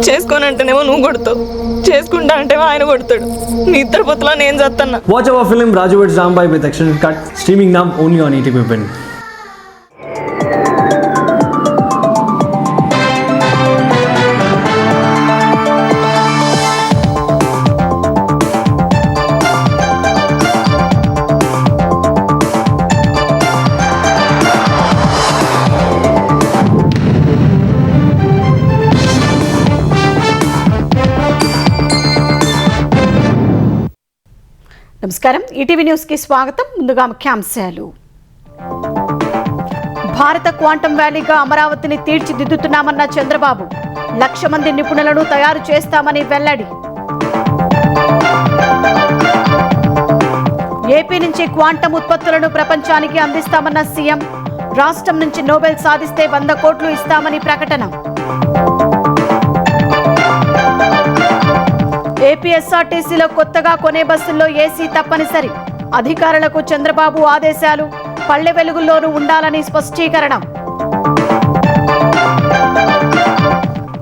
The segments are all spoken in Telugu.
చేసుకోనంటేనేమో నువ్వు కొడతావు, చేసుకుంటా అంటేమో ఆయన కొడతాడు. నీ ఇద్దరు పొత్తులో నేను చేస్తున్నా. Watch our film Raju vs. Rambai with extended cut, streaming now only on ETV Win. నమస్కారం, ఈటీవీ న్యూస్ కి స్వాగతం. ముందుగా ముఖ్యాంశాలు. భారత క్వాంటం వ్యాలీగా అమరావతిని తీర్చిదిద్దుతున్నామన్న చంద్రబాబు. 1,00,000 మంది నిపుణులను తయారు చేస్తామని వెల్లడి. ఏపీ నుంచి క్వాంటం ఉత్పత్తులను ప్రపంచానికి అందిస్తామన్న సీఎం. రాష్ట్రం నుంచి నోబెల్ సాధిస్తే 100 కోట్లు ఇస్తామని ప్రకటన. ఏపీఎస్ఆర్టీసీలో కొత్తగా కొనే బస్సుల్లో ఏసీ తప్పనిసరి. అధికారులకు చంద్రబాబు ఆదేశాలు. పల్లె వెలుగుల్లోనూ ఉండాలని స్పష్టీకరణ.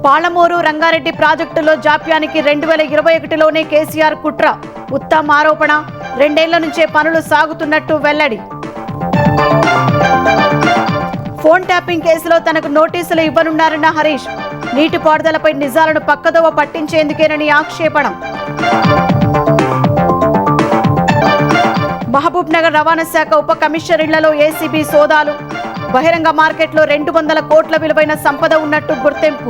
పాలమూరు రంగారెడ్డి ప్రాజెక్టులో జాప్యానికి 2021లోనే కేసీఆర్ కుట్ర. ఉత్తమ్ ఆరోపణ. 2 ఏళ్ల నుంచే పనులు సాగుతున్నట్టు వెల్లడి. ఫోన్ ట్యాపింగ్ కేసులో తనకు నోటీసులు ఇవ్వనున్నారన్న హరీష్. నీటిపారుదలపై నిజాలను పక్కదోవ పట్టించేందుకేనని ఆక్షేపణ. మహబూబ్ నగర్ రవాణా శాఖ ఉప కమిషనర్ ఇళ్లలో ఏసీబీ సోదాలు. బహిరంగ మార్కెట్లో 200 కోట్ల విలువైన సంపద ఉన్నట్టు గుర్తింపు.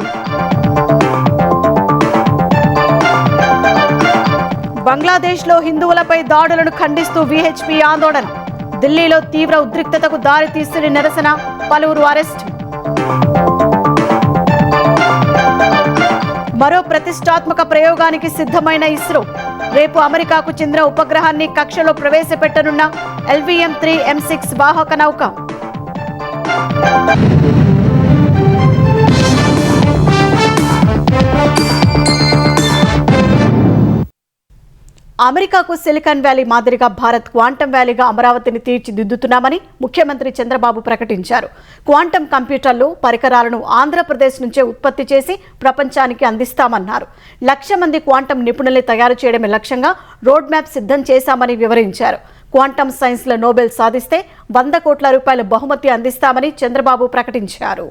బంగ్లాదేశ్లో హిందువులపై దాడులను ఖండిస్తూ వీహెచ్పీ ఆందోళన. ఢిల్లీలో తీవ్ర ఉద్రిక్తతకు దారితీసిన నిరసన. పలువురు అరెస్టు. మరో ప్రతిష్టాత్మక ప్రయోగానికి సిద్ధమైన ఇస్రో. రేపు అమెరికాకు చెందిన ఉపగ్రహాన్ని కక్షలో ప్రవేశపెట్టనున్న LVM-3 M6 వాహక నౌక. అమెరికాకు సిలికాన్ వ్యాలీ మాదిరిగా భారత్ క్వాంటం వ్యాలీగా అమరావతిని తీర్చిదిద్దుతున్నామని ముఖ్యమంత్రి చంద్రబాబు ప్రకటించారు. క్వాంటం కంప్యూటర్లు, పరికరాలను ఆంధ్రప్రదేశ్ నుంచే ఉత్పత్తి చేసి ప్రపంచానికి అందిస్తామన్నారు. 1,00,000 మంది క్వాంటం నిపుణుల్ని తయారు చేయడమే లక్ష్యంగా రోడ్ మ్యాప్ సిద్ధం చేశామని వివరించారు. క్వాంటం సైన్స్లో నోబెల్ సాధిస్తే 100 కోట్ల రూపాయల బహుమతి అందిస్తామని చంద్రబాబు ప్రకటించారు.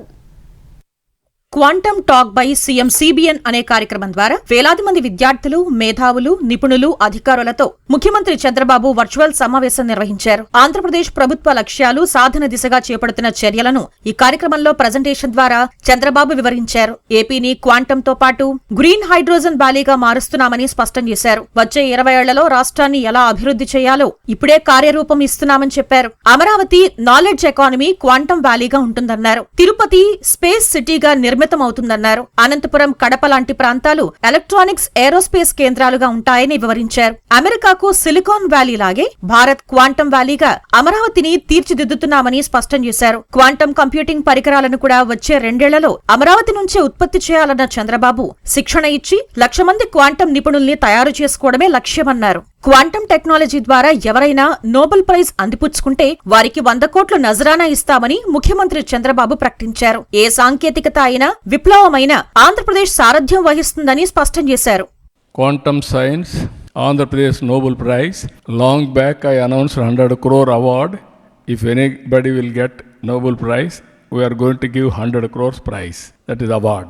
Quantum talk by CM CBN అనే కార్యక్రమం ద్వారా వేలాది మంది విద్యార్థులు, మేధావులు, నిపుణులు, అధికారులతో ముఖ్యమంత్రి చంద్రబాబు వర్చువల్ సమావేశం నిర్వహించారు. ఆంధ్రప్రదేశ్ ప్రభుత్వ లక్ష్యాలు, సాధన దిశగా చేపడుతున్న చర్యలను ఈ కార్యక్రమంలో ప్రజెంటేషన్ ద్వారా చంద్రబాబు వివరించారు. ఏపీని క్వాంటంతో పాటు గ్రీన్ హైడ్రోజన్ వ్యాలీగా మారుస్తున్నామని స్పష్టం చేశారు. వచ్చే 20 ఏళ్లలో రాష్ట్రాన్ని ఎలా అభివృద్ధి చేయాలో ఇప్పుడే కార్యరూపం ఇస్తున్నామని చెప్పారు. అమరావతి నాలెడ్జ్ ఎకానమీ క్వాంటం వ్యాలీగా ఉంటుందన్నారు. తిరుపతి స్పేస్ సిటీగా నిర్మితమవుతుందన్నారు. అనంతపురం, కడప లాంటి ప్రాంతాలు ఎలక్ట్రానిక్స్, ఏరోస్పేస్ కేంద్రాలుగా ఉంటాయని వివరించారు. అమెరికాకు సిలికాన్ వ్యాలీ లాగే భారత్ క్వాంటం వ్యాలీగా అమరావతిని తీర్చిదిద్దుతున్నామని స్పష్టం చేశారు. క్వాంటం కంప్యూటింగ్ పరికరాలను కూడా వచ్చే 2 ఏళ్లలో అమరావతి నుంచే ఉత్పత్తి చేయాలన్న చంద్రబాబు శిక్షణ ఇచ్చి 1,00,000 మంది క్వాంటం నిపుణుల్ని తయారు చేసుకోవడమే లక్ష్యమన్నారు. క్వాంటం టెక్నాలజీ ద్వారా ఎవరైనా నోబెల్ ప్రైజ్ అందిపుచ్చుకుంటే వారికి 100 కోట్ల నజరానా ఇస్తామని ముఖ్యమంత్రి చంద్రబాబు ప్రకటించారు. ఏ సాంకేతికత అయినా, విప్లవమైన ఆంధ్రప్రదేశ్ సారథ్యం వహిస్తుందని స్పష్టం చేశారు. Quantum Science, Andhra Pradesh Nobel Prize. Long back I announced 100 crore award. If anybody will get Nobel Prize, we are going to give 100 crores prize. That is award.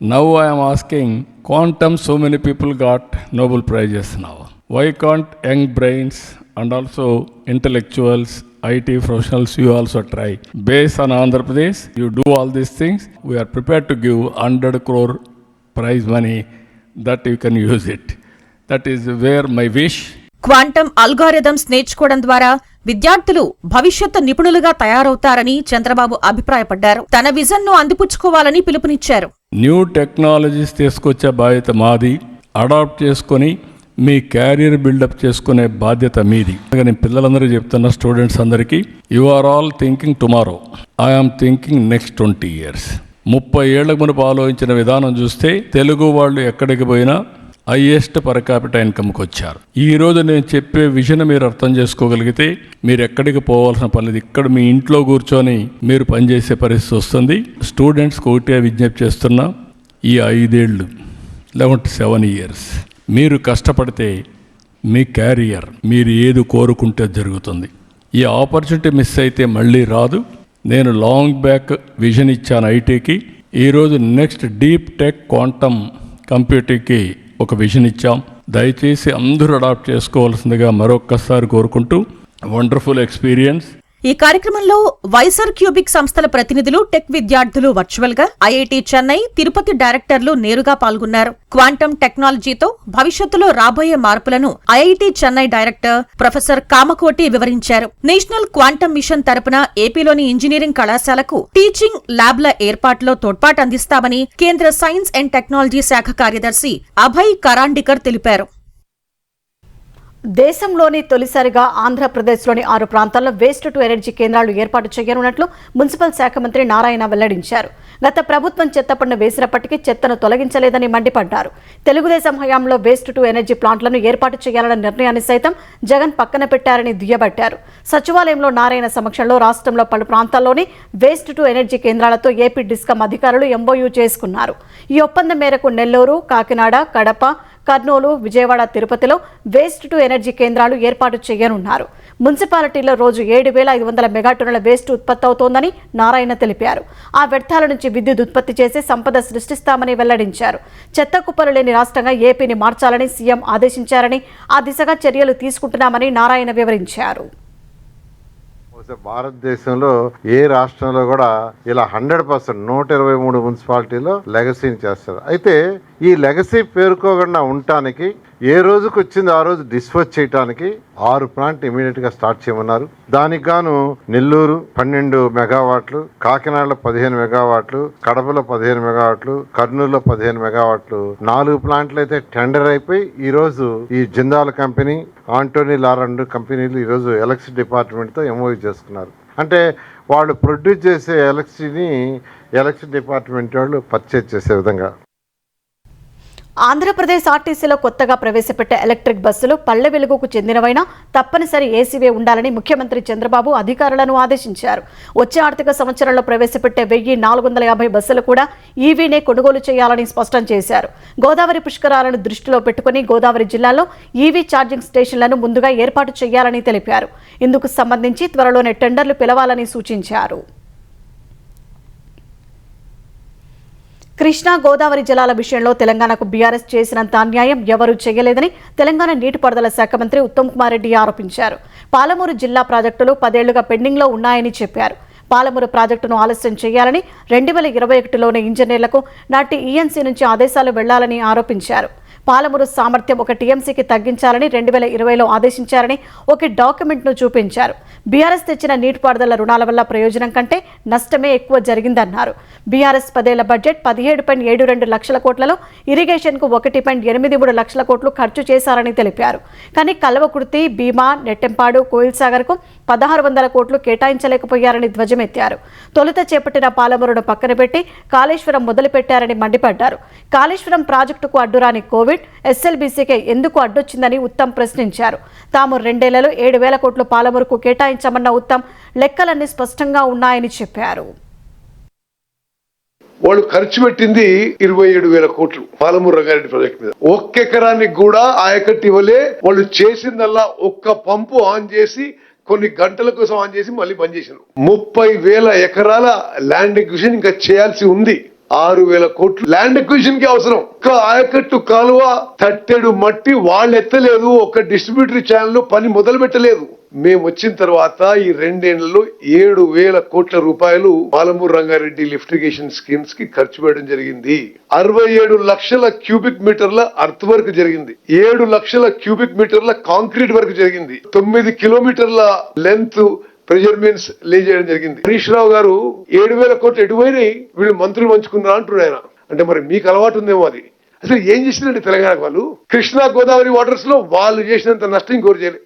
Now I am asking, quantum, so many people got Nobel Prizes now. Why can't young brains and also intellectuals, IT professionals, you also try? Based on Andhra Pradesh, you do all these things. We are prepared to give 100 crore prize money that you can use it. That is where my wish. Quantum algorithms నేర్చుకోవడం ద్వారా విద్యార్థులు భవిష్యత్తు నిపుణులుగా తయారవుతారని చంద్రబాబు అభిప్రాయపడ్డారు. తన విజన్ ను అందిపుచ్చుకోవాలని పిలుపునిచ్చారు. న్యూ టెక్నాలజీస్ తీసుకొచ్చే బాధ్యత మాది. అడాప్ట్ చేసుకొని మీ క్యారియర్ బిల్డప్ చేసుకునే బాధ్యత మీది. నేను పిల్లలందరూ చెప్తున్న స్టూడెంట్స్ అందరికీ, you are all thinking tomorrow, I'm thinking next 20 years. 30 ఏళ్లకు మునుపు ఆలోచించిన విధానం చూస్తే తెలుగు వాళ్ళు ఎక్కడికి పోయినా హైయెస్ట్ పర్ క్యాపిటల్ ఇన్కమ్కి వచ్చారు. ఈరోజు నేను చెప్పే విషయం మీరు అర్థం చేసుకోగలిగితే మీరు ఎక్కడికి పోవాల్సిన పని లేదు. ఇక్కడ మీ ఇంట్లో కూర్చొని మీరు పనిచేసే పరిస్థితి వస్తుంది. స్టూడెంట్స్కి ఒకటే విజ్ఞప్తి చేస్తున్నా, ఈ 5 ఏళ్ళు లేకుంటే 7 ఇయర్స్ మీరు కష్టపడితే మీ క్యారియర్ మీరు ఏది కోరుకుంటే జరుగుతుంది. ఈ ఆపర్చునిటీ మిస్ అయితే మళ్ళీ రాదు. నేను లాంగ్ బ్యాక్ విజన్ ఇచ్చాను ఐటీకి. ఈరోజు నెక్స్ట్ డీప్ టెక్ క్వాంటమ్ కంప్యూటింగ్కి ఒక విజన్ ఇచ్చాం. దయచేసి అందరూ అడాప్ట్ చేసుకోవాల్సిందిగా మరొక్కసారి కోరుకుంటూ వండర్ఫుల్ ఎక్స్పీరియన్స్. ఈ కార్యక్రమంలో వైసర్ క్యూబిక్ సంస్థల ప్రతినిధులు, టెక్ విద్యార్థులు వర్చువల్ గా, ఐఐటి చెన్నై, తిరుపతి డైరెక్టర్లు నేరుగా పాల్గొన్నారు. క్వాంటమ్ టెక్నాలజీతో భవిష్యత్తులో రాబోయే మార్పులను IIT Chennai director professor Kamakoti వివరించారు. నేషనల్ క్వాంటమ్ మిషన్ తరపున ఏపీలోని ఇంజనీరింగ్ కళాశాలకు టీచింగ్ ల్యాబ్ల ఏర్పాటులో తోడ్పాటు అందిస్తామని కేంద్ర సైన్స్ అండ్ టెక్నాలజీ శాఖ కార్యదర్శి అభయ్ కరాండికర్ తెలిపారు. దేశంలోని తొలిసారిగా ఆంధ్రప్రదేశ్లోని 6 ప్రాంతాల్లో వేస్ట్ టు ఎనర్జీ కేంద్రాలు ఏర్పాటు చేయనున్నట్లు మున్సిపల్ శాఖ మంత్రి నారాయణ వెల్లడించారు. గత ప్రభుత్వం చెత్త పన్ను వేసినప్పటికీ చెత్తను తొలగించలేదని మండిపడ్డారు. తెలుగుదేశం హయాంలో వేస్ట్ టు ఎనర్జీ ప్లాంట్లను ఏర్పాటు చేయాలన్న నిర్ణయాన్ని సైతం జగన్ పక్కన పెట్టారని దుయ్యబట్టారు. సచివాలయంలో నారాయణ సమక్షంలో రాష్ట్రంలో పలు ప్రాంతాల్లోని వేస్ట్ టు ఎనర్జీ కేంద్రాలతో ఏపీ డిస్కమ్ అధికారులు ఎంఓయూ చేసుకున్నారు. ఈ ఒప్పందం మేరకు నెల్లూరు, కాకినాడ, కడప, కర్నూలు, విజయవాడ, తిరుపతిలో వేస్ట్ టు ఎనర్జీ కేంద్రాలు ఏర్పాటు చేయనున్నారు. మున్సిపాలిటీలో రోజు 7,500 మెగాటన్నుల వేస్ట్ ఉత్పత్తి అవుతోందని నారాయణ తెలిపారు. ఆ వ్యర్థాల నుంచి విద్యుత్ ఉత్పత్తి చేసి సంపద సృష్టిస్తామని వెల్లడించారు. చెత్త కుప్పలు లేని రాష్ట్రంగా ఏపీని మార్చాలని సీఎం ఆదేశించారని, ఆ దిశగా చర్యలు తీసుకుంటున్నామని నారాయణ వివరించారు. భారతదేశంలో ఏ రాష్ట్రంలో కూడా ఇలా 100% 123 మున్సిపాలిటీలో లెగసీని చేస్తారు. అయితే ఈ లెగసీ పేరుకోకుండా ఉండటానికి ఏ రోజుకు వచ్చింది ఆ రోజు డిస్పోజ్ చేయడానికి 6 ప్లాంట్ ఇమీడియట్ గా స్టార్ట్ చేయమన్నారు. దానికి గాను నెల్లూరు 12 మెగావాట్లు, కాకినాడలో 15 మెగావాట్లు, కడపలో 15 మెగావాట్లు, కర్నూలులో 15 మెగావాట్లు, 4 ప్లాంట్లు అయితే టెండర్ అయిపోయి ఈ రోజు ఈ జిందాల్ కంపెనీ, ఆంటోనీ లారెండ్ కంపెనీలు ఈ రోజు ఎలక్ట్రిసిటీ డిపార్ట్మెంట్ తో ఎంఓయూ చేసుకున్నారు. అంటే వాళ్ళు ప్రొడ్యూస్ చేసే ఎలక్ట్రిసిటీ డిపార్ట్మెంట్ వాళ్ళు పర్చేజ్ చేసే విధంగా. ఆంధ్రప్రదేశ్ ఆర్టీసీలో కొత్తగా ప్రవేశపెట్టే ఎలక్ట్రిక్ బస్సులు పల్లె వెలుగుకు చెందినవైనా తప్పనిసరి ఏసీవే ఉండాలని ముఖ్యమంత్రి చంద్రబాబు అధికారులను ఆదేశించారు. వచ్చే ఆర్థిక సంవత్సరంలో ప్రవేశపెట్టే 1,450 బస్సులు కూడా ఈవీనే కొనుగోలు చేయాలని స్పష్టం చేశారు. గోదావరి పుష్కరాలను దృష్టిలో పెట్టుకుని గోదావరి జిల్లాలో ఈవీ ఛార్జింగ్ స్టేషన్లను ముందుగా ఏర్పాటు చేయాలని తెలిపారు. ఇందుకు సంబంధించి త్వరలోనే టెండర్లు పిలవాలని సూచించారు. కృష్ణా గోదావరి జలాల విషయంలో తెలంగాణకు బీఆర్ఎస్ చేసినంత అన్యాయం ఎవరూ చేయలేదని తెలంగాణ నీటిపారుదల శాఖ మంత్రి ఉత్తమ్ కుమార్ రెడ్డి ఆరోపించారు. పాలమూరు జిల్లా ప్రాజెక్టులు 10 ఏళ్లుగా పెండింగ్లో ఉన్నాయని చెప్పారు. పాలమూరు ప్రాజెక్టును ఆలస్యం చేయాలని 2021లోనే ఇంజనీర్లకు నాటి ఈఎన్సీ నుంచి ఆదేశాలు వెళ్లాలని ఆరోపించారు. పాలమూరు సామర్థ్యం 1 టీఎంసీకి తగ్గించాలని 2020లో ఆదేశించారని ఒక డాక్యుమెంట్ను చూపించారు. బీఆర్ఎస్ తెచ్చిన నీటిపారుదల రుణాల వల్ల ప్రయోజనం కంటే నష్టమే ఎక్కువ జరిగిందన్నారు. బీఆర్ఎస్ 10 ఏళ్ల బడ్జెట్ 17.72 లక్షల కోట్లలో ఇరిగేషన్కు 1.83 లక్షల కోట్లు ఖర్చు చేశారని తెలిపారు. కానీ కల్వకుర్తి, భీమా, నెట్టెంపాడు, కోయిల్సాగర్కు 1,600 కోట్లు కేటాయించలేకపోయారని ధ్వజమెత్తారు. తొలుత చేపట్టిన పాలమూరును పక్కన పెట్టి కాళేశ్వరం మొదలుపెట్టారని మండిపడ్డారు. కాళేశ్వరం ప్రాజెక్టుకు అడ్డురాని కోవిడ్ ఎస్ఎల్బీసీకే ఎందుకు అడ్డొచ్చిందని ఉత్తమ్ ప్రశ్నించారు. తాము 2 ఏళ్లలో 7,000 కోట్లు పాలమూరుకు కేటాయించామన్న ఉత్తమ్ లెక్కలన్నీ స్పష్టంగా ఉన్నాయని చెప్పారు. వాళ్ళు ఖర్చు పెట్టింది 27,000 కోట్లు పాలమూరు రంగారెడ్డి ప్రాజెక్ట్ మీద. 1 ఎకరానికి కూడా ఆయకట్టు ఇవ్వలే. వాళ్ళు చేసిందల్లా 1 పంపు ఆన్ చేసి కొన్ని గంటల కోసం ఆన్ చేసి మళ్ళీ బంద్ చేశారు. 30,000 ఎకరాల ల్యాండ్ ఎక్విజిషన్ ఇంకా చేయాల్సి ఉంది. 6,000 కోట్లు ల్యాండ్ ఎక్విజిషన్ కి అవసరం. ఒక ఆయకట్టు కాలువ తట్టెడు మట్టి వాళ్ళు ఎత్తలేదు. ఒక డిస్ట్రిబ్యూటరీ ఛానల్ పని మొదలు పెట్టలేదు. మేము వచ్చిన తర్వాత ఈ 2 ఏళ్లలో 7,000 కోట్ల రూపాయలు Palamuru Rangareddy lift irrigation schemes కి ఖర్చు పెట్టడం జరిగింది. 67 లక్షల క్యూబిక్ మీటర్ల అర్త్ వర్క్ జరిగింది. 7 లక్షల క్యూబిక్ మీటర్ల కాంక్రీట్ వర్క్ జరిగింది. 9 కిలోమీటర్ల లెంత్ ప్రెజర్ మీన్స్ లే చేయడం జరిగింది. హరీష్ రావు గారు 7,000 కోట్లు ఎటువైనాయి వీళ్ళు మంత్రులు పంచుకున్నారా అంటున్నారు ఆయన. అంటే మరి మీకు అలవాటు ఉందేమో అది. అసలు ఏం చేసిందండి తెలంగాణ వాళ్ళు? కృష్ణా గోదావరి వాటర్స్ లో వాళ్ళు చేసినంత నష్టం ఇంకోరు చేయలేదు.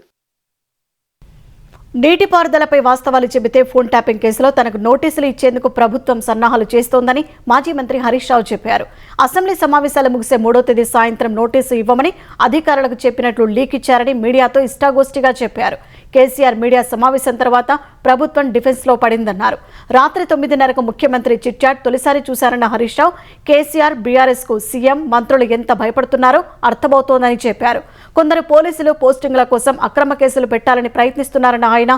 నీటిపారుదలపై వాస్తవాలు చెబితే ఫోన్ ట్యాపింగ్ కేసులో తనకు నోటీసులు ఇచ్చేందుకు ప్రభుత్వం సన్నాహాలు చేస్తోందని మాజీ మంత్రి హరీష్ రావు చెప్పారు. అసెంబ్లీ సమావేశాలు ముగిసే 3వ తేదీ సాయంత్రం నోటీసు ఇవ్వమని అధికారులకు చెప్పినట్లు లీక్ ఇచ్చారని మీడియాతో ఇష్టాగోష్ఠిగా చెప్పారు. కేసీఆర్ మీడియా సమావేశం తర్వాత ప్రభుత్వం డిఫెన్స్లో పడిందన్నారు. రాత్రి 9:30కు ముఖ్యమంత్రి చిట్చాట్ తొలిసారి చూశారన్న హరీష్ రావు కేసీఆర్ బీఆర్ఎస్కు సీఎం మంత్రులు ఎంత భయపడుతున్నారో అర్థమవుతోందని చెప్పారు. కొందరు పోలీసులు పోస్టింగ్ల కోసం అక్రమ కేసులు పెట్టాలని ప్రయత్నిస్తున్నారన్న ఆయన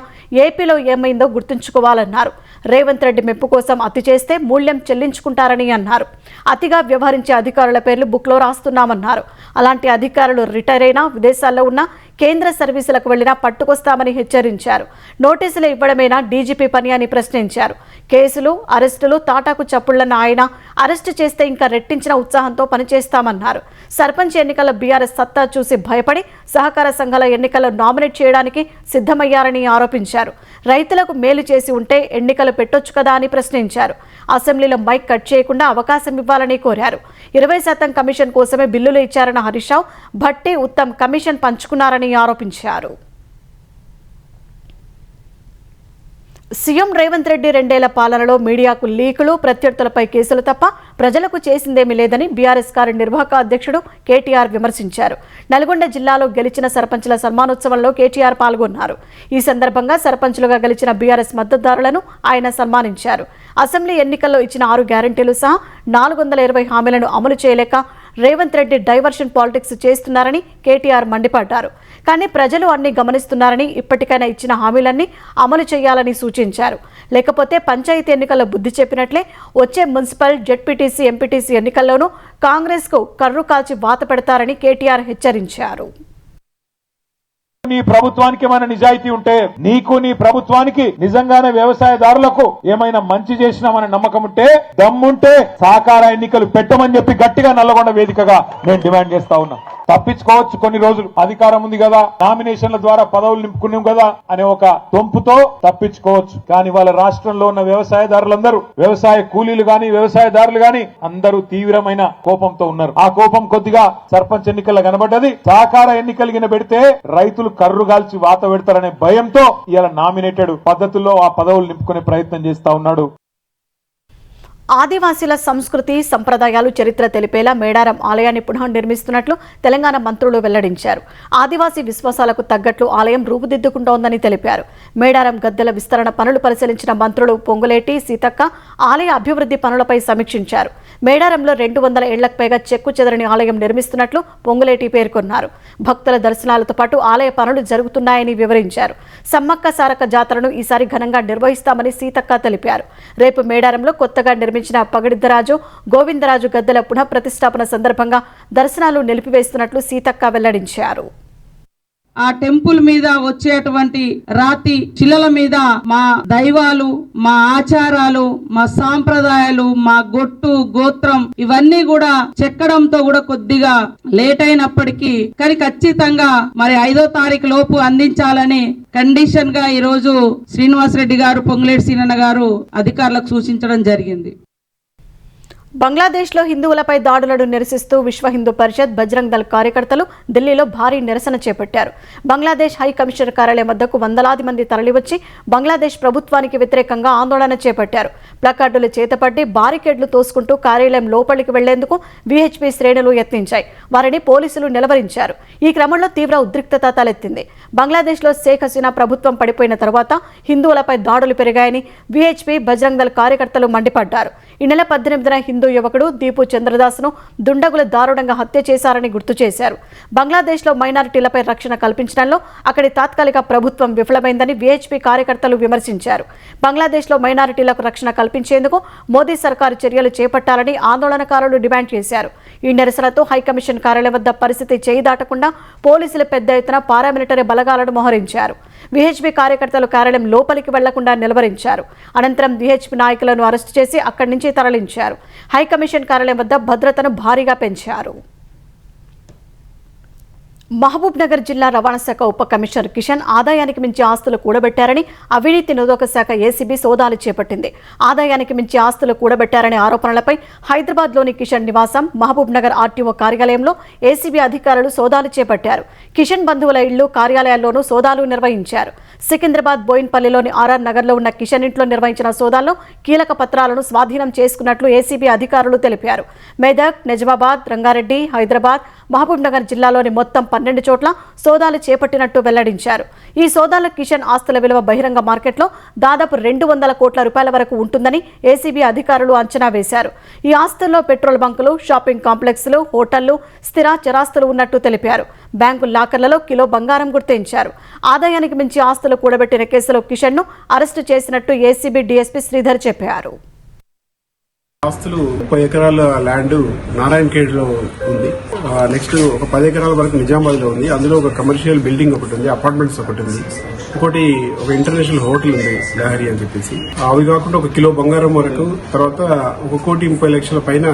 ఏపీలో ఏమైందో గుర్తుంచుకోవాలన్నారు. రేవంత్ రెడ్డి మెప్పు కోసం అతి చేస్తే మూల్యం చెల్లించుకుంటారని అన్నారు. అతిగా వ్యవహరించే అధికారుల పేర్లు బుక్లో రాస్తున్నామన్నారు. అలాంటి అధికారులు రిటైర్ అయినా విదేశాల్లో ఉన్న కేంద్ర సర్వీసులకు వెళ్లినా పట్టుకొస్తామని హెచ్చరించారు. నోటీసులు ఇవ్వడమేనా డీజీపీ పని అని ప్రశ్నించారు. కేసులు అరెస్టులు తాటాకు చప్పుళ్లన్న ఆయన అరెస్టు చేస్తే ఇంకా రెట్టించిన ఉత్సాహంతో పనిచేస్తామన్నారు. సర్పంచ్ ఎన్నికల బీఆర్ఎస్ సత్తా చూసి భయపడి సహకార సంఘాల ఎన్నికల్లో నామినేట్ చేయడానికి సిద్ధమయ్యారని ఆరోపించారు. రైతులకు మేలు చేసి ఉంటే ఎన్నికలు పెట్టొచ్చు కదా అని ప్రశ్నించారు. అసెంబ్లీలో మైక్ కట్ చేయకుండా అవకాశం ఇవ్వాలని కోరారు. 20% కమిషన్ కోసమే బిల్లులు ఇచ్చారన్న హరీష్ రావు భట్టి ఉత్తమ్ కమిషన్ పంచుకున్నారని ఆరోపించారు. సీఎం రేవంత్ రెడ్డి 2 ఏళ్ల పాలనలో మీడియాకు లీకులు, ప్రత్యర్థులపై కేసులు తప్ప ప్రజలకు చేసిందేమీ లేదని బీఆర్ఎస్ కార్యనిర్వాహక అధ్యక్షుడు కేటీఆర్ విమర్శించారు. నల్గొండ జిల్లాలో గెలిచిన సర్పంచుల సన్మానోత్సవంలో కేటీఆర్ పాల్గొన్నారు. ఈ సందర్భంగా సర్పంచులుగా గెలిచిన బీఆర్ఎస్ మద్దతుదారులను ఆయన సన్మానించారు. అసెంబ్లీ ఎన్నికల్లో ఇచ్చిన 6 గ్యారంటీలు సహా 420 హామీలను అమలు చేయలేక రేవంత్ రెడ్డి డైవర్షన్ పాలిటిక్స్ చేస్తున్నారని కేటీఆర్ మండిపడ్డారు. కానీ ప్రజలు అన్ని గమనిస్తున్నారని, ఇప్పటికైనా ఇచ్చిన హామీలన్నీ అమలు చేయాలని సూచించారు. లేకపోతే పంచాయతీ ఎన్నికల్లో బుద్ధి చెప్పినట్లే వచ్చే మున్సిపల్, జెడ్పీటీసీ, ఎంపీటీసీ ఎన్నికల్లోనూ కాంగ్రెస్కు కర్రు కాల్చి వాత పెడతారని కేటీఆర్ హెచ్చరించారు. నీ ప్రభుత్వానికి ఏమైనా నిజాయితీ ఉంటే, నీకు నీ ప్రభుత్వానికి నిజంగానే వ్యవసాయదారులకు ఏమైనా మంచి చేసినామనే నమ్మకం ఉంటే, దమ్ముంటే సహకార ఎన్నికలు పెట్టమని చెప్పి గట్టిగా నల్లగొండ వేదికగా నేను డిమాండ్ చేస్తా ఉన్నా. తప్పించుకోవచ్చు, కొన్ని రోజులు అధికారం ఉంది కదా, నామినేషన్ల ద్వారా పదవులు నింపుకున్నాం కదా అనే ఒక తొంపుతో తప్పించుకోవచ్చు. కానీ వాళ్ళ రాష్ట్రంలో ఉన్న వ్యవసాయదారులందరూ, వ్యవసాయ కూలీలు గాని, వ్యవసాయదారులు గాని అందరూ తీవ్రమైన కోపంతో ఉన్నారు. ఆ కోపం కొద్దిగా సర్పంచ్ ఎన్నికల్లో కనబడ్డది. సహకార ఎన్నికలు గిన పెడితే రైతులు కర్రుగాల్చి వాత పెడతారనే భయంతో ఇలా నామినేటెడ్ పద్ధతుల్లో ఆ పదవులు నింపుకునే ప్రయత్నం చేస్తా ఉన్నాడు. ఆదివాసీల సంస్కృతి, సంప్రదాయాలు, చరిత్ర తెలిపేలా మేడారం ఆలయాన్ని పునః నిర్మిస్తున్నట్లు తెలంగాణ మంత్రులు వెల్లడించారు. ఆదివాసీ విశ్వాసాలకు తగ్గట్లు ఆలయం రూపుదిద్దుకుంటోందని తెలిపారు. మేడారం గద్దెల విస్తరణ పనులు పరిశీలించిన మంత్రులు పొంగులేటి, సీతక్క ఆలయ అభివృద్ధి పనులపై సమీక్షించారు. మేడారంలో 200 ఏళ్లకు పైగా చెక్కు చెదరని ఆలయం నిర్మిస్తున్నట్లు పొంగులేటి పేర్కొన్నారు. భక్తుల దర్శనాలతో పాటు ఆలయ పనులు జరుగుతున్నాయని వివరించారు. సమ్మక్క సారక్క జాతరను ఈసారి ఘనంగా నిర్వహిస్తామని సీతక్క తెలిపారు. రేపు మేడారంలో కొత్తగా నిర్మించిన పగడిద్దరాజు, గోవిందరాజు గద్దెల పునః ప్రతిష్టాపన సందర్భంగా దర్శనాలు నిలిపివేస్తున్నట్లు సీతక్క వెల్లడించారు. ఆ టెంపుల్ మీద వచ్చేటువంటి రాతి శిలల మీద మా దైవాలు, మా ఆచారాలు, మా సాంప్రదాయాలు, మా గొట్టు గోత్రం ఇవన్నీ కూడా చెక్కడంతో కూడా కొద్దిగా లేట్ అయినప్పటికీ కానీ ఖచ్చితంగా మరి 5వ తారీఖు లోపు అందించాలని కండిషన్ గా ఈ రోజు శ్రీనివాసరెడ్డి గారు, పొంగులేటి సీనన్న గారు అధికారులకు సూచించడం జరిగింది. బంగ్లాదేశ్లో హిందువులపై దాడులను నిరసిస్తూ విశ్వ హిందూ పరిషత్, బజరంగ్ దళ్ కార్యకర్తలు ఢిల్లీలో భారీ నిరసన చేపట్టారు. బంగ్లాదేశ్ హై కమిషనర్ కార్యాలయం వద్దకు వందలాది మంది తరలివచ్చి బంగ్లాదేశ్ ప్రభుత్వానికి వ్యతిరేకంగా ఆందోళన చేపట్టారు. ప్లకార్డులు చేతపట్టి బారికేడ్లు తోసుకుంటూ కార్యాలయం లోపలికి వెళ్లేందుకు వీహెచ్పీ శ్రేణులు యత్నించాయి. వారిని పోలీసులు నిలవరించారు. ఈ క్రమంలో తీవ్ర ఉద్రిక్తత తలెత్తింది. బంగ్లాదేశ్లో షేక్ హసీనా ప్రభుత్వం పడిపోయిన తర్వాత హిందువులపై దాడులు పెరిగాయని వీహెచ్పీ, బజరంగ్ దళ్ కార్యకర్తలు మండిపడ్డారు. ఈ నెల 18న హిందూ యువకుడు దీపు చంద్రదాస్ను దుండగులు దారుణంగా హత్య చేశారని గుర్తు చేశారు. బంగ్లాదేశ్లో మైనారిటీలపై రక్షణ కల్పించడంలో అక్కడి తాత్కాలిక ప్రభుత్వం విఫలమైందని వీహెచ్పీ కార్యకర్తలు విమర్శించారు. బంగ్లాదేశ్లో మైనారిటీలకు రక్షణ కల్పించేందుకు మోదీ సర్కారు చర్యలు చేపట్టాలని ఆందోళనకారులు డిమాండ్ చేశారు. ఈ నిరసనతో హైకమిషన్ కార్యాలయం వద్ద పరిస్థితి చేయి దాటకుండా పోలీసులు పెద్ద ఎత్తున పారామిలిటరీ బలగాలను మోహరించారు. వీహెచ్పీ కార్యకర్తలు కార్యాలయం లోపలికి వెళ్లకుండా నిలువరించారు. అనంతరం వీహెచ్పీ నాయకులను అరెస్టు చేసి అక్కడి నుంచి తరలించారు. హైకమిషన్ కార్యాలయం వద్ద భద్రతను భారీగా పెంచారు. మహబూబ్ నగర్ జిల్లా రవాణా శాఖ ఉప కమిషనర్ కిషన్ ఆదాయానికి మించి ఆస్తులు కూడబెట్టారని అవినీతి నిరోధక శాఖ ఏసీబీ సోదాలు చేపట్టింది. ఆదాయానికి మించి ఆస్తులు కూడబెట్టారనే ఆరోపణలపై హైదరాబాద్లోని కిషన్ నివాసం, మహబూబ్ నగర్ ఆర్టీఓ కార్యాలయంలో ఏసీబీ అధికారులు సోదాలు చేపట్టారు. కిషన్ బంధువుల ఇళ్లు, కార్యాలయాల్లోనూ సోదాలు నిర్వహించారు. సికింద్రాబాద్ బోయిన్పల్లిలోని ఆర్ఆర్ నగర్లో ఉన్న కిషన్ ఇంట్లో నిర్వహించిన సోదాల్లో కీలక పత్రాలను స్వాధీనం చేసుకున్నట్లు ఏసీబీ అధికారులు తెలిపారు. మెదక్, నిజామాబాద్, రంగారెడ్డి, హైదరాబాద్, మహబూబ్ నగర్ జిల్లాలోని మొత్తం 12 చోట్ల సోదాలు చేపట్టినట్టు వెల్లడించారు. ఈ సోదాల్లో కిషన్ ఆస్తుల విలువ బహిరంగ మార్కెట్లో దాదాపు 200 కోట్ల రూపాయల వరకు ఉంటుందని ఏసీబీ అధికారులు అంచనా వేశారు. ఈ ఆస్తుల్లో పెట్రోల్ బంకులు, షాపింగ్ కాంప్లెక్స్లు, హోటళ్లు, స్థిర చరాస్తులు ఉన్నట్టు తెలిపారు. బ్యాంకు లాకర్లలో కిలో బంగారం గుర్తించారు. ఆదాయానికి మించి ఆస్తులు కూడబెట్టిన కేసులో కిషన్ ను అరెస్టు చేసినట్టు ఏసీబీ డీఎస్పీ శ్రీధర్ చెప్పారు. ఆస్తులు 30 ఎకరాల ల్యాండ్ నారాయణ ఖేడ్లో ఉంది. నెక్స్ట్ ఒక 10 ఎకరాల వరకు నిజామాబాద్ లో ఉంది. అందులో ఒక కమర్షియల్ బిల్డింగ్ ఒకటి ఉంది, అపార్ట్మెంట్స్ ఒకటి ఉంది, ఇంకోటి ఒక ఇంటర్నేషనల్ హోటల్ ఉంది లహరి అని చెప్పేసి. అవి కాకుండా 1 కిలో బంగారం వరకు, తర్వాత 1,30,00,000 పైన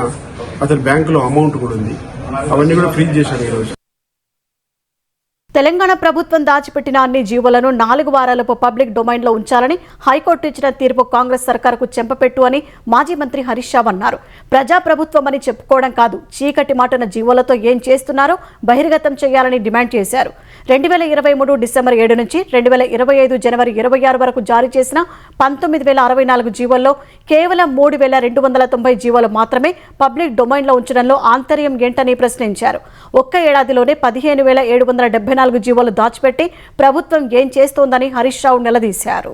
అతని బ్యాంకులో అమౌంట్ కూడా ఉంది. అవన్నీ కూడా ఫ్రీజ్ చేశారు ఈరోజు. తెలంగాణ ప్రభుత్వం దాచిపెట్టిన అన్ని జీవోలను 4 వారాలపు పబ్లిక్ డొమైన్లో ఉంచాలని హైకోర్టు ఇచ్చిన తీర్పు కాంగ్రెస్ సర్కారుకు చెంపపెట్టు అని మాజీ మంత్రి హరీష్ రావు అన్నారు. ప్రజాప్రభుత్వం అని చెప్పుకోవడం కాదు, చీకటి మాటన జీవోలతో ఏం చేస్తున్నారో బహిర్గతం చేయాలని డిమాండ్ చేశారు. 2023 డిసెంబర్ 7 నుంచి 2025 జనవరి 26 వరకు జారీ చేసిన 19,064 జీవోల్లో కేవలం 3,290 జీవోలు మాత్రమే పబ్లిక్ డొమైన్లో ఉంచడంలో ఆంతర్యం ఏంటని ప్రశ్నించారు. ఒక్క ఏడాదిలోనే 15,774 జీవోలు దాచిపెట్టి ప్రభుత్వం ఏం చేస్తోందని హరీష్ రావు నిలదీశారు.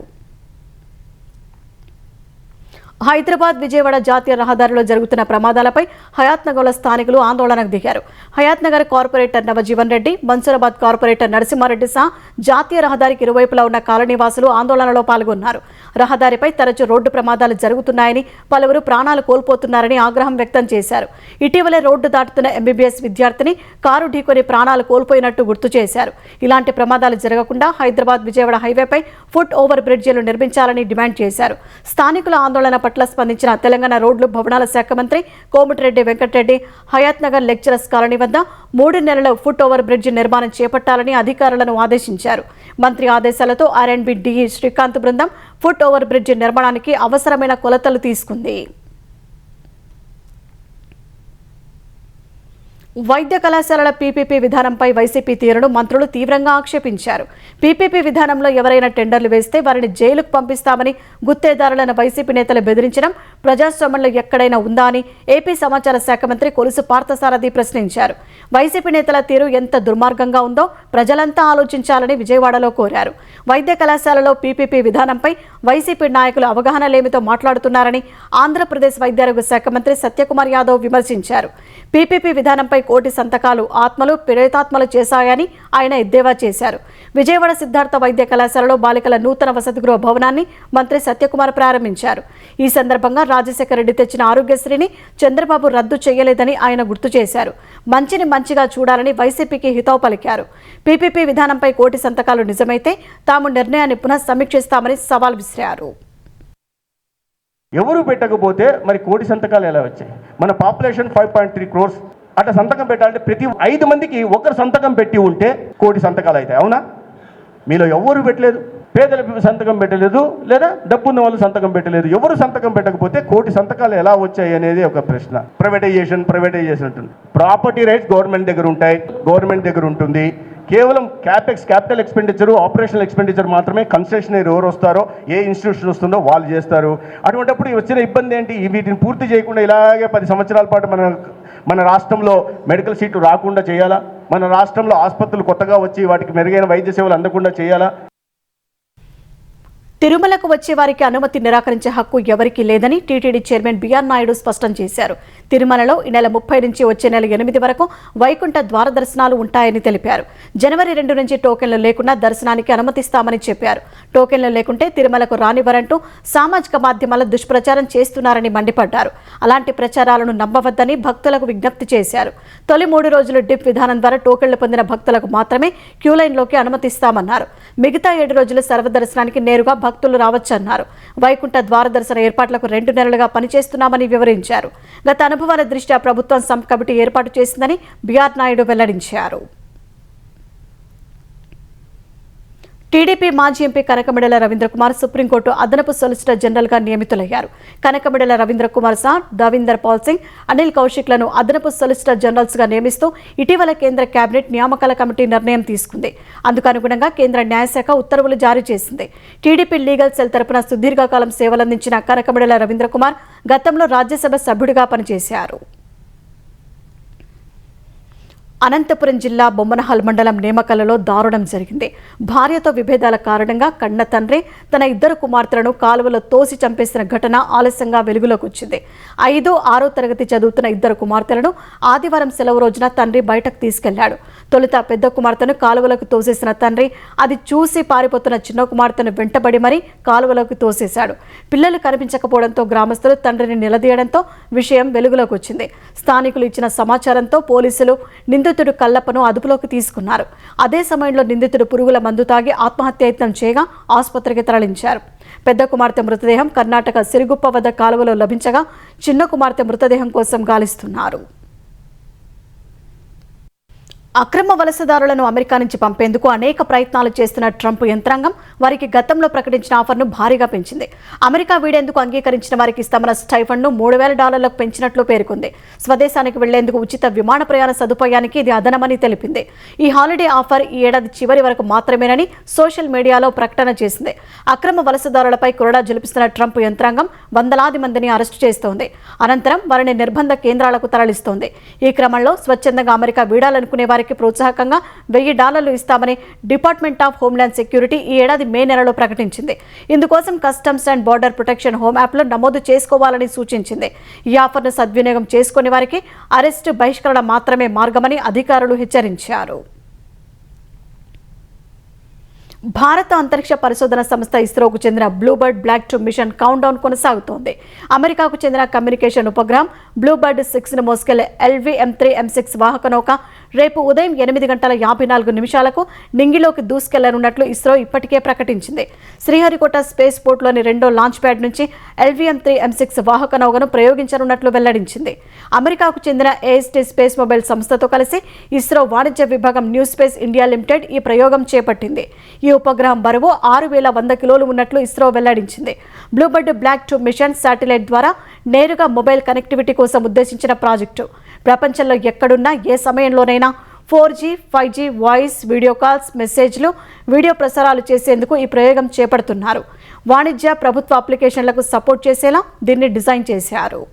హైదరాబాద్ విజయవాడ జాతీయ రహదారిలో జరుగుతున్న ప్రమాదాలపై హయాత్నగర్లో స్థానికులు ఆందోళనకు దిగారు. హయాత్నగర్ కార్పొరేటర్ నవజీవన్ రెడ్డి, మన్సూరాబాద్ కార్పొరేటర్ నరసింహారెడ్డి సహా జాతీయ రహదారికి ఇరువైపులా ఉన్న కాలనీవాసులు ఆందోళనలో పాల్గొన్నారు. రహదారిపై తరచూ రోడ్డు ప్రమాదాలు జరుగుతున్నాయని, పలువురు ప్రాణాలు కోల్పోతున్నారని ఆగ్రహం వ్యక్తం చేశారు. ఇటీవలే రోడ్డు దాటుతున్న ఎంబీబీఎస్ విద్యార్థిని కారు ఢీకొని ప్రాణాలు కోల్పోయినట్టు గుర్తు చేశారు. ఇలాంటి ప్రమాదాలు జరగకుండా హైదరాబాద్ విజయవాడ హైవేపై ఫుట్ ఓవర్ బ్రిడ్జిలు నిర్మించాలని డిమాండ్ చేశారు. స్థానికుల ఆందోళన పట్ల స్పందించిన తెలంగాణ రోడ్లు భవనాల శాఖ మంత్రి కోమటిరెడ్డి వెంకటరెడ్డి హయాత్ నగర్ లెక్చరర్స్ కాలనీ వద్ద 3 నెలల ఫుట్ ఓవర్ బ్రిడ్జి నిర్మాణం చేపట్టాలని అధికారులను ఆదేశించారు. మంత్రి ఆదేశాలతో ఆర్ఎండ్బి డిఈ శ్రీకాంత్ బృందం ఫుట్ ఓవర్ బ్రిడ్జి నిర్మాణానికి అవసరమైన కొలతలు తీసుకుంది. వైద్య కళాశాలల పీపీపీ విధానంపై వైసీపీ తీరును మంత్రులు తీవ్రంగా ఆక్షేపించారు. పీపీపీ విధానంలో ఎవరైనా టెండర్లు వేస్తే వారిని జైలుకు పంపిస్తామని గుత్తేదారులను వైసీపీ నేతలు బెదిరించడం ప్రజాస్వామ్యంలో ఎక్కడైనా ఉందా అని ఏపీ సమాచార శాఖ మంత్రి కొలుసు పార్థసారథి ప్రశ్నించారు. వైసీపీ నేతల తీరు ఎంత దుర్మార్గంగా ఉందో ప్రజలంతా ఆలోచించాలని విజయవాడలో కోరారు. వైద్య కళాశాలలో పీపీపీ విధానంపై వైసీపీ నాయకులు అవగాహన లేమితో మాట్లాడుతున్నారని ఆంధ్రప్రదేశ్ వైద్యారోగ్య శాఖ మంత్రి సత్యకుమార్ యాదవ్ విమర్శించారు. పీపీపీ విధానంపై కోటి సంతకాలు ఆత్మలు ప్రేతాత్మలు చేశాయని ఆయన ఎద్దేవా చేశారు. విజయవాడ సిద్ధార్థ వైద్య కళాశాలలో బాలికల నూతన వసతి గృహ భవనాన్ని మంత్రి సత్యకుమార్ ప్రారంభించారు. ఈ సందర్భంగా రాజశేఖర రెడ్డి తెచ్చిన ఆరోగ్యశ్రీని చంద్రబాబు రద్దు చేయలేదని ఆయన గుర్తు చేశారు. మంచిని మంచిగా చూడాలని వైసీపీకి హితవు పలికారు. పీపీపీ విధానంపై కోటి సంతకాలు నిజమైతే తాము నిర్ణయాన్ని పునః సమీక్షిస్తామని సవాల్ విసిరారు. ఎవరు పెట్టకపోతే మరి కోటి సంతకాలు ఎలా వచ్చాయి? మన పాపులేషన్ 5.3 crores. అట్లా సంతకం పెట్టాలంటే ప్రతి 5 మందికి ఒకరు సంతకం పెట్టి ఉంటే కోటి సంతకాలు అవుతాయి. అవునా? మీలో ఎవరు పెట్టలేదు, పేదల సంతకం పెట్టలేదు, లేదా డబ్బున్న వాళ్ళు సంతకం పెట్టలేదు. ఎవరు సంతకం పెట్టకపోతే కోటి సంతకాలు ఎలా వచ్చాయి అనేది ఒక ప్రశ్న. ప్రైవేటైజేషన్ ఉంటుంది. ప్రాపర్టీ రైట్స్ గవర్నమెంట్ దగ్గర ఉంటాయి, గవర్నమెంట్ దగ్గర ఉంటుంది. కేవలం క్యాపిటల్ ఎక్స్పెండిచరు, ఆపరేషనల్ ఎక్స్పెండిచర్ మాత్రమే కన్సెషనర్ ఎవరు వస్తారో, ఏ ఇన్స్టిట్యూషన్ వస్తుందో వాళ్ళు చేస్తారు. అటువంటిప్పుడు వచ్చిన ఇబ్బంది ఏంటి? వీటిని పూర్తి చేయకుండా ఇలాగే 10 సంవత్సరాల పాటు మన రాష్ట్రంలో మెడికల్ సీట్లు రాకుండా చేయాలా? మన రాష్ట్రంలో ఆసుపత్రులు కొత్తగా వచ్చి వాటికి మెరుగైన వైద్య సేవలు అందకుండా చేయాలా? తిరుమలకు వచ్చే వారికి అనుమతి నిరాకరించే హక్కు ఎవరికీ లేదని టీటీడీ చైర్మన్ బిఆర్ నాయుడు స్పష్టం చేశారు. తిరుమలలో ఈ నెల 30 నుంచి వచ్చే నెల 8 వరకు వైకుంఠ ద్వార దర్శనాలు ఉంటాయని తెలిపారు. జనవరి 2 నుంచి టోకెన్లు లేకుండా దర్శనానికి అనుమతిస్తామని చెప్పారు. టోకెన్లు లేకుంటే తిరుమలకు రానివ్వరంటూ సామాజిక మాధ్యమాల దుష్ప్రచారం చేస్తున్నారని మండిపడ్డారు. అలాంటి ప్రచారాలను నమ్మవద్దని భక్తులకు విజ్ఞప్తి చేశారు. తొలి 3 రోజులు డిప్ విధానం ద్వారా టోకెన్లు పొందిన భక్తులకు మాత్రమే క్యూలైన్లోకి అనుమతిస్తామన్నారు. మిగతా 7 రోజులు సర్వదర్శనానికి నేరుగా భక్తులు రావచ్చన్నారు. వైకుంఠ ద్వార దర్శన ఏర్పాట్లకు 2 నెలలుగా పనిచేస్తున్నామని వివరించారు. గత అనుభవాల దృష్ట్యా ప్రభుత్వం సబ్ కమిటీ ఏర్పాటు చేసిందని బిఆర్ నాయుడు వెల్లడించారు. టీడీపీ మాజీ ఎంపీ కనకమిడల రవీంద్రకుమార్ సుప్రీంకోర్టు అదనపు సొలిసిటర్ జనరల్గా నియమితులయ్యారు. కనకమిడల రవీంద్రకుమార్ సార్, దవీందర్ పాల్ సింగ్, అనిల్ కౌశిక్లను అదనపు సొలిసిటర్ జనరల్స్గా నియమిస్తూ ఇటీవల కేంద్ర కేబినెట్ నియామకాల కమిటీ నిర్ణయం తీసుకుంది. అందుకు అనుగుణంగా కేంద్ర న్యాయశాఖ ఉత్తర్వులు జారీ చేసింది. టీడీపీ లీగల్ సెల్ తరపున సుదీర్ఘకాలం సేవలందించిన కనకమిడల రవీంద్రకుమార్ గతంలో రాజ్యసభ సభ్యుడిగా పనిచేశారు. అనంతపురం జిల్లా బొమ్మనహల్ మండలం నేమకలలో దారుణం జరిగింది. భార్యతో విభేదాల కారణంగా కన్న తండ్రి తన 2 కుమార్తెలను కాలువలో తోసి చంపేసిన ఘటన ఆలస్యంగా వెలుగులోకి వచ్చింది. 5, 6 తరగతి చదువుతున్న 2 కుమార్తెలను ఆదివారం సెలవు రోజున తండ్రి బయటకు తీసుకెళ్లాడు. తొలుత పెద్ద కుమార్తెను కాలువలోకి తోసేసిన తండ్రి అది చూసి పారిపోతున్న చిన్న కుమార్తెను వెంటబడి మరీ కాలువలోకి తోసేశాడు. పిల్లలు కనిపించకపోవడంతో గ్రామస్తులు తండ్రిని నిలదీయడంతో విషయం వెలుగులోకి వచ్చింది. స్థానికులు ఇచ్చిన సమాచారంతో పోలీసులు నిందితుడు కల్లప్పను అదుపులోకి తీసుకున్నారు. అదే సమయంలో నిందితుడు పురుగుల మందు తాగి ఆత్మహత్యయత్నం చేయగా ఆసుపత్రికి తరలించారు. పెద్ద కుమార్తె మృతదేహం కర్ణాటక సిరిగుప్ప వద్ద కాలువలో లభించగా చిన్న కుమార్తె మృతదేహం కోసం గాలిస్తున్నారు. అక్రమ వలసదారులను అమెరికా నుంచి పంపేందుకు అనేక ప్రయత్నాలు చేస్తున్న ట్రంప్ యంత్రాంగం వారికి గతంలో ప్రకటించిన ఆఫర్ను భారీగా పెంచింది. అమెరికా వీడేందుకు అంగీకరించిన వారికి ఇస్తామన్న స్టైఫండ్ను $3,000 పెంచినట్లు పేర్కొంది. స్వదేశానికి వెళ్లేందుకు ఉచిత విమాన ప్రయాణ సదుపాయానికి ఇది అదనమని తెలిపింది. ఈ హాలిడే ఆఫర్ ఈ ఏడాది చివరి వరకు మాత్రమేనని సోషల్ మీడియాలో ప్రకటన చేసింది. అక్రమ వలసదారులపై కొరడా జలిపిస్తున్న ట్రంప్ యంత్రాంగం వందలాది మందిని అరెస్టు చేస్తోంది. అనంతరం వారిని నిర్బంధ కేంద్రాలకు తరలిస్తోంది. ఈ క్రమంలో స్వచ్ఛందంగా అమెరికా వీడాలనుకునే వారికి ప్రోత్సాహకంగా $1,000 ఇస్తామని డిపార్ట్మెంట్ ఆఫ్ హోమ్లాండ్ సెక్యూరిటీ ఈ ఏడాది మే నెలలో ప్రకటించింది. ఇందుకోసం customs and border protection home యాప్లో నమోదు చేసుకోవాలని సూచించింది. ఈ ఆఫర్ను సద్వినియోగం చేసుకునే వారికి అరెస్టు, బహిష్కరణ మాత్రమే మార్గమని అధికారులు హెచ్చరించారు. భారత అంతరిక్ష పరిశోధన సంస్థ ఇస్రోకు చెందిన BlueBird block 2 mission countdown కొనసాగుతోంది. అమెరికాకు చెందిన కమ్యూనికేషన్ ఉపగ్రహం బ్లూబర్డ్ 6ను మోసుకెళ్లే LV-M3-M6 వాహక నౌక రేపు ఉదయం 8:54 నింగిలోకి దూసుకెళ్లనున్నట్లు ఇస్రో ఇప్పటికే ప్రకటించింది. శ్రీహరికోట స్పేస్ పోర్ట్లోని 2వ లాంచ్ ప్యాడ్ నుంచి LV-M3-M6 వాహక నౌకను ప్రయోగించనున్నట్లు వెల్లడించింది. అమెరికాకు చెందిన AST స్పేస్ మొబైల్ సంస్థతో కలిసి ఇస్రో వాణిజ్య విభాగం న్యూ స్పేస్ ఇండియా లిమిటెడ్ ఈ ప్రయోగం చేపట్టింది. ఈ ఉపగ్రహం బరువు 6,100 కిలోలు ఉన్నట్లు ఇస్రో వెల్లడించింది. బ్లూబర్డ్ బ్లాక్ 2 మిషన్ శాటిలైట్ ద్వారా నేరుగా మొబైల్ కనెక్టివిటీ కోసం ఉద్దేశించిన ప్రాజెక్టు. ప్రపంచంలో ఎక్కడున్నా ఏ సమయంలోనైనా 4G, 5G voice, video calls, మెసేజ్లు, వీడియో ప్రసారాలు చేసేందుకు ఈ ప్రయోగం చేపడుతున్నారు. వాణిజ్య, ప్రభుత్వ అప్లికేషన్లకు సపోర్ట్ చేసేలా దీన్ని డిజైన్ చేశారు.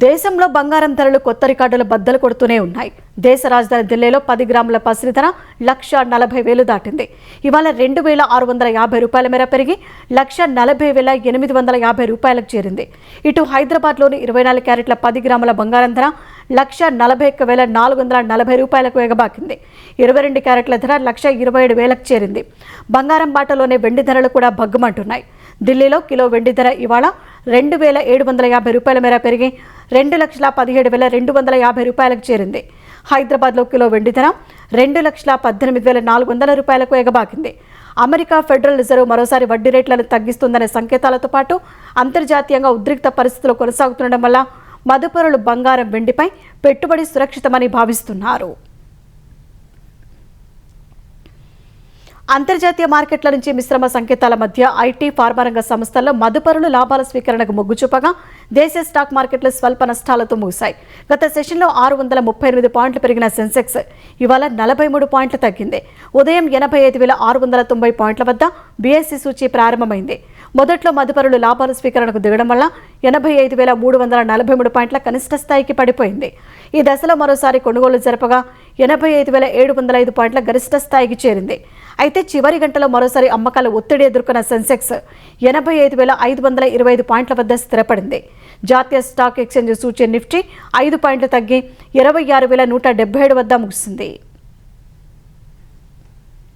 దేశంలో బంగారం ధరలు కొత్త రికార్డులు బద్దలు కొడుతూనే ఉన్నాయి. దేశ రాజధాని ఢిల్లీలో 10 గ్రాముల పసిరి ధర 1,40,000 దాటింది. ఇవాళ $2,650 మేర పెరిగి 1,40,850 రూపాయలకు చేరింది. ఇటు హైదరాబాద్లోని 24 క్యారెట్ల 10 గ్రాముల బంగారం ధర 1,41,440 రూపాయలకు ఎగబాకింది. 22 క్యారెట్ల ధర 1,27,000కు చేరింది. బంగారం బాటలోనే వెండి ధరలు కూడా భగ్గుమంటున్నాయి. ఢిల్లీలో కిలో వెండి ధర ఇవాళ $2,750 మేర పెరిగి 2,17,250 రూపాయలకు చేరింది. హైదరాబాద్లో కిలో వెండి ధర 2,18,400 రూపాయలకు ఎగబాకింది. అమెరికా ఫెడరల్ రిజర్వ్ మరోసారి వడ్డీ రేట్లను తగ్గిస్తుందనే సంకేతాలతో పాటు అంతర్జాతీయంగా ఉద్రిక్త పరిస్థితులు కొనసాగుతుండడం వల్ల మదుపరులు బంగారం, వెండిపై పెట్టుబడి సురక్షితమని భావిస్తున్నారు. అంతర్జాతీయ మార్కెట్ల నుంచి మిశ్రమ సంకేతాల మధ్య ఐటీ, ఫార్మా రంగ సంస్థల్లో మదుపరులు లాభాల స్వీకరణకు మొగ్గు చూపగా దేశీయ స్టాక్ మార్కెట్లు స్వల్ప నష్టాలతో ముగిశాయి. గత సెషన్లో 638 పాయింట్లు పెరిగిన సెన్సెక్స్ ఇవాళ 43 పాయింట్లు తగ్గింది. ఉదయం 85,690 పాయింట్ల వద్ద బీఎస్సీ సూచీ ప్రారంభమైంది. మొదట్లో మదుపరులు లాభాల స్వీకరణకు దిగడం వల్ల 85,343 పాయింట్ల కనిష్ట స్థాయికి పడిపోయింది. ఈ దశలో మరోసారి కొనుగోలు జరపగా 85,705 పాయింట్ల గరిష్ట స్థాయికి చేరింది. అయితే చివరి గంటలో మరోసారి అమ్మకాల ఒత్తిడి ఎదుర్కొన్న సెన్సెక్స్ 85,525 పాయింట్ల వద్ద స్థిరపడింది. జాతీయ స్టాక్ ఎక్స్చేంజ్ సూచీ నిఫ్టీ 5 పాయింట్లు తగ్గి 26,177 వద్ద ముగిసింది.